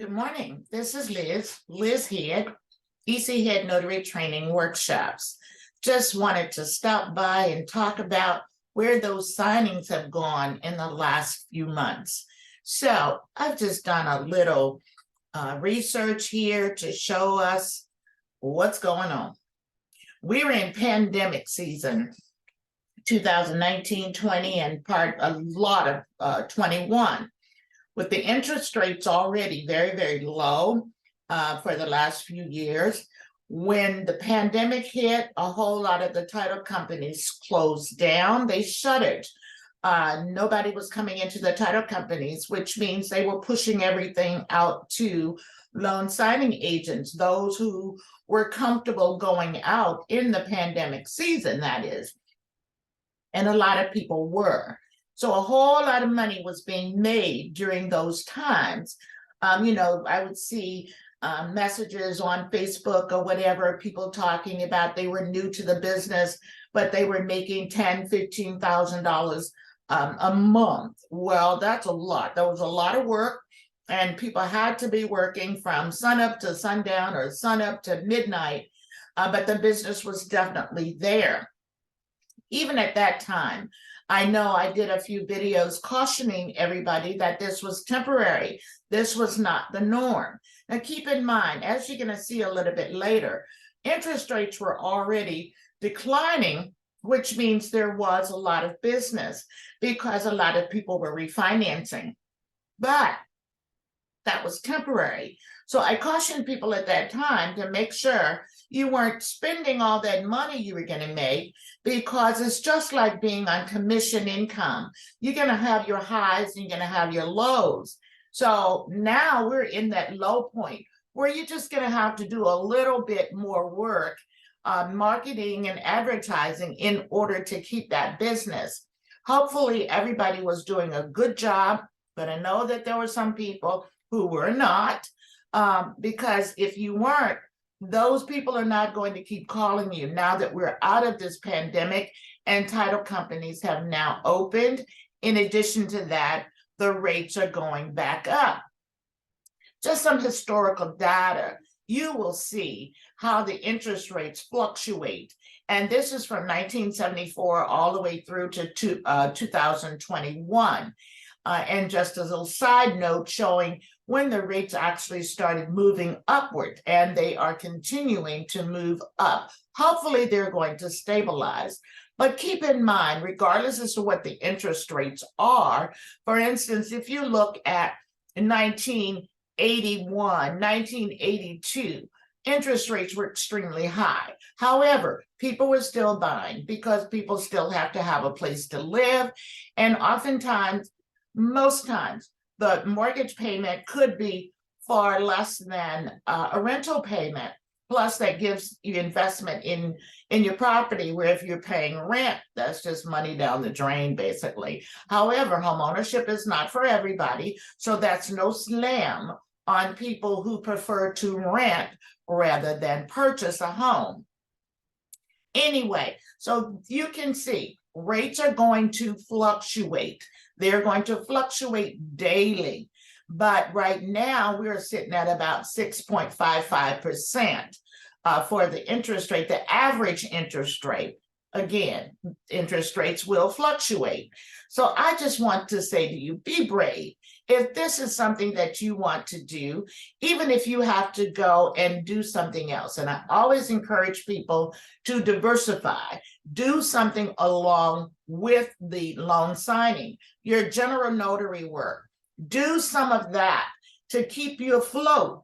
Good morning. This is Liz Head, EC Head Notary Training Workshops. Just wanted to stop by and talk about where those signings have gone in the last few months. So I've just done a little research here to show us what's going on. We were in pandemic season 2019, 20, and a lot of 21. With the interest rates already very, very low for the last few years. When the pandemic hit, a whole lot of the title companies closed down. They shuttered. Nobody was coming into the title companies, which means they were pushing everything out to loan signing agents, those who were comfortable going out in the pandemic season, that is. And a lot of people were. So a whole lot of money was being made during those times. I would see messages on Facebook or whatever, people talking about they were new to the business, but they were making $10,000, $15,000 a month. Well, that's a lot. That was a lot of work, and people had to be working from sunup to sundown or sunup to midnight, but the business was definitely there. Even at that time, I know I did a few videos cautioning everybody that this was temporary. This was not the norm. Now, keep in mind, as you're going to see a little bit later, interest rates were already declining, which means there was a lot of business because a lot of people were refinancing. But that was temporary. So I cautioned people at that time to make sure you weren't spending all that money you were going to make, because it's just like being on commission income. You're going to have your highs and you're going to have your lows. So now we're in that low point where you're just going to have to do a little bit more work on marketing and advertising in order to keep that business. Hopefully everybody was doing a good job, but I know that there were some people who were not, because if you weren't, those people are not going to keep calling you now that we're out of this pandemic and title companies have now opened. In addition to that, the rates are going back up. Just some historical data. You will see how the interest rates fluctuate. And this is from 1974 all the way through to 2021. And just as a side note, showing when the rates actually started moving upward, and they are continuing to move up. Hopefully they're going to stabilize. But keep in mind, regardless as to what the interest rates are, for instance, if you look at 1981, 1982, interest rates were extremely high. However, people were still buying because people still have to have a place to live. And oftentimes, most times, the mortgage payment could be far less than a rental payment. Plus, that gives you investment in your property, where if you're paying rent, that's just money down the drain, basically. However, home ownership is not for everybody, so that's no slam on people who prefer to rent rather than purchase a home. Anyway, so you can see rates are going to fluctuate. They're going to fluctuate daily. But right now, we're sitting at about 6.55% for the interest rate, the average interest rate. Again, interest rates will fluctuate. So I just want to say to you, be brave. If this is something that you want to do, even if you have to go and do something else, and I always encourage people to diversify, do something along with the loan signing, your general notary work, do some of that to keep you afloat.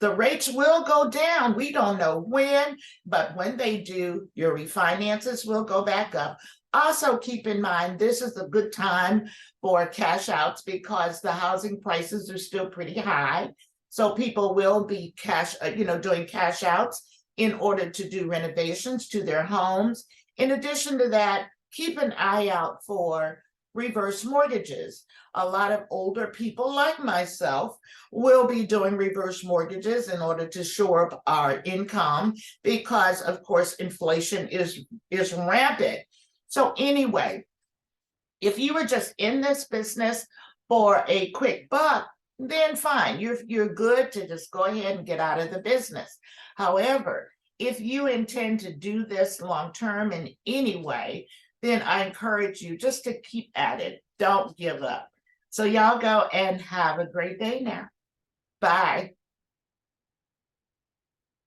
The rates will go down. We don't know when, but when they do, your refinances will go back up. Also, keep in mind, this is a good time for cash outs because the housing prices are still pretty high. So people will be doing cash outs in order to do renovations to their homes. In addition to that, keep an eye out for reverse mortgages. A lot of older people like myself will be doing reverse mortgages in order to shore up our income because, of course, inflation is rampant. So anyway, if you were just in this business for a quick buck, then fine, you're good to just go ahead and get out of the business. However, if you intend to do this long-term in any way, then I encourage you just to keep at it. Don't give up. So y'all go and have a great day now. Bye.